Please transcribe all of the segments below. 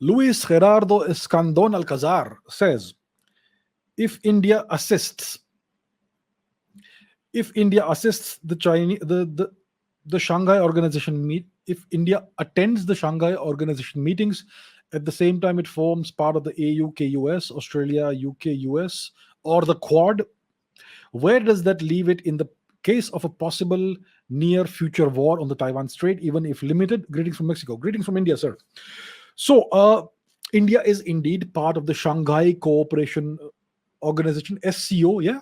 Luis Gerardo Escandon Alcazar says, if India assists, if India assists the Chinese, the Shanghai Organization meet, if India attends the Shanghai Organization meetings, at the same time it forms part of the AU, KUS, Australia, UK, US, or the Quad, where does that leave it in the case of a possible near future war on the Taiwan Strait, even if limited? Greetings from Mexico. Greetings from India, sir. So, India is indeed part of the Shanghai Cooperation Organization, SCO, yeah,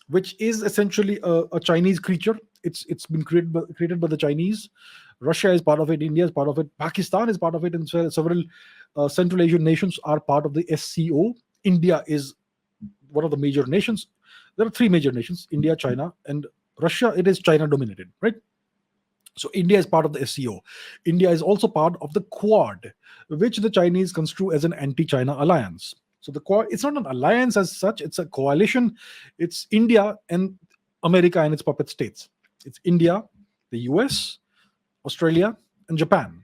which is essentially a Chinese creature. It's been created by the Chinese. Russia is part of it. India is part of it. Pakistan is part of it, and several Central Asian nations are part of the SCO. India is one of the major nations. There are three major nations: India, China, and Russia. It is China dominated, right? So India is part of the SCO. India is also part of the Quad, which the Chinese construe as an anti-China alliance. So the Quad, it's not an alliance as such, it's a coalition. It's India and America and its puppet states. It's India, the US, Australia, and Japan.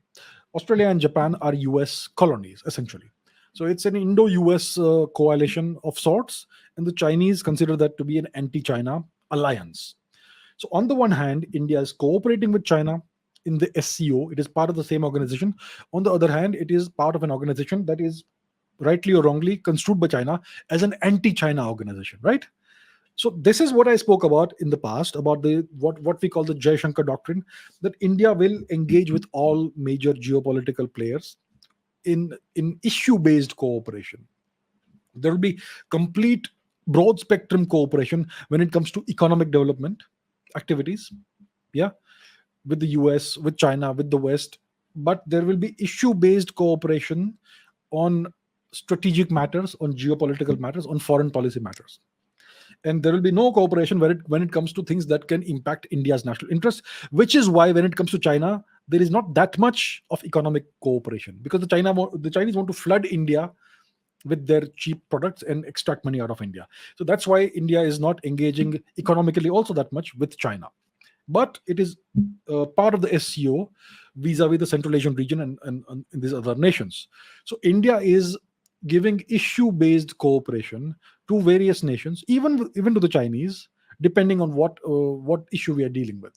Australia and Japan are US colonies, essentially. So it's an Indo-US coalition of sorts, and the Chinese consider that to be an anti-China alliance. So, on the one hand, India is cooperating with China in the SCO. It is part of the same organization. On the other hand, it is part of an organization that is rightly or wrongly construed by China as an anti-China organization, right? So, this is what I spoke about in the past about the what we call the Jaishankar doctrine, that India will engage with all major geopolitical players in issue-based cooperation. There will be complete broad spectrum cooperation when it comes to economic development activities, yeah, with the US, with China, with the West. But there will be issue based cooperation on strategic matters, on geopolitical matters, on foreign policy matters. And there will be no cooperation when it comes to things that can impact India's national interests, which is why when it comes to China, there is not that much of economic cooperation, because the Chinese want to flood India with their cheap products and extract money out of India. So that's why India is not engaging economically also that much with China. But it is part of the SCO vis-a-vis the Central Asian region and these other nations. So India is giving issue-based cooperation to various nations, even to the Chinese, depending on what issue we are dealing with,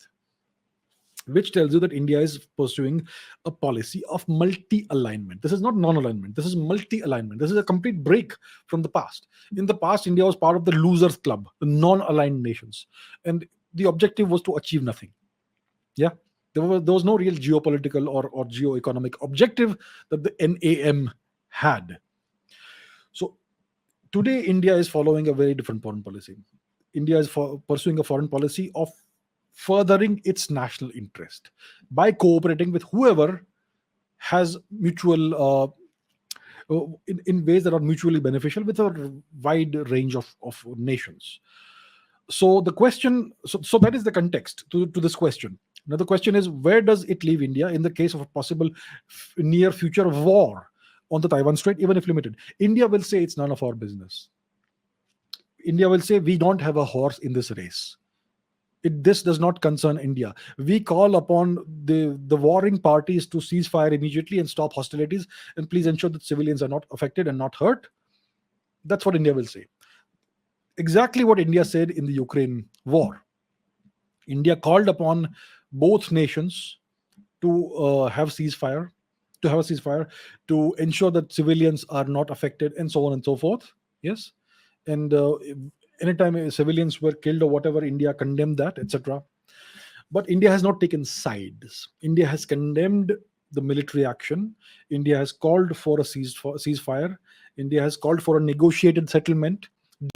which tells you that India is pursuing a policy of multi-alignment. This is not non-alignment. This is multi-alignment. This is a complete break from the past. In the past, India was part of the losers club, the non-aligned nations, and the objective was to achieve nothing. Yeah, there was no real geopolitical or geo-economic objective that the NAM had. So today, India is following a very different foreign policy. India is pursuing a foreign policy of furthering its national interest by cooperating with whoever has mutual in ways that are mutually beneficial with a wide range of nations. So the question, so that is the context to this question. Now the question is, where does it leave India in the case of a possible near future war on the Taiwan Strait, even if limited? India will say it's none of our business. India will say we don't have a horse in this race. This does not concern India. We call upon the warring parties to cease fire immediately and stop hostilities, and please ensure that civilians are not affected and not hurt. That's what India will say. Exactly what India said in the Ukraine war. India called upon both nations to have a ceasefire, to ensure that civilians are not affected, and so on and so forth. Yes, and anytime civilians were killed or whatever, India condemned that, etc. But India has not taken sides. India has condemned the military action. India has called for a ceasefire. India has called for a negotiated settlement,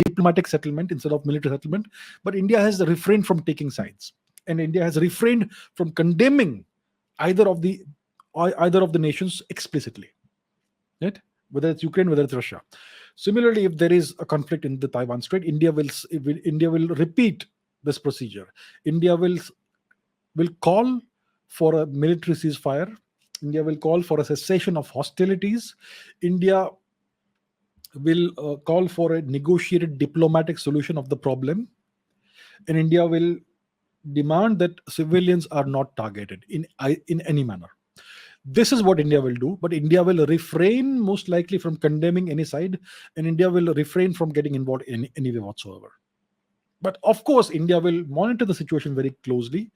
diplomatic settlement instead of military settlement. But India has refrained from taking sides, and India has refrained from condemning either of the nations explicitly, right? Whether it's Ukraine, whether it's Russia. Similarly, if there is a conflict in the Taiwan Strait, India will repeat this procedure. India will call for a military ceasefire. India will call for a cessation of hostilities. India will call for a negotiated diplomatic solution of the problem, and India will demand that civilians are not targeted in any manner. This is what India will do, but India will refrain most likely from condemning any side, and India will refrain from getting involved in any way whatsoever. But of course, India will monitor the situation very closely,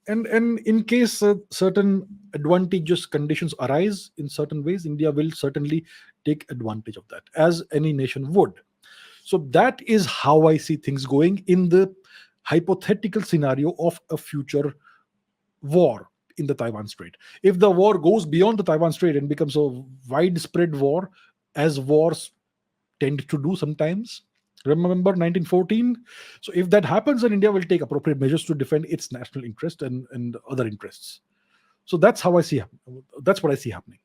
and in case certain advantageous conditions arise in certain ways, India will certainly take advantage of that, as any nation would. So that is how I see things going in the hypothetical scenario of a future war in the Taiwan Strait. If the war goes beyond the Taiwan Strait and becomes a widespread war, as wars tend to do sometimes. Remember 1914? So if that happens, then India will take appropriate measures to defend its national interest and other interests. So that's how I see. That's what I see happening.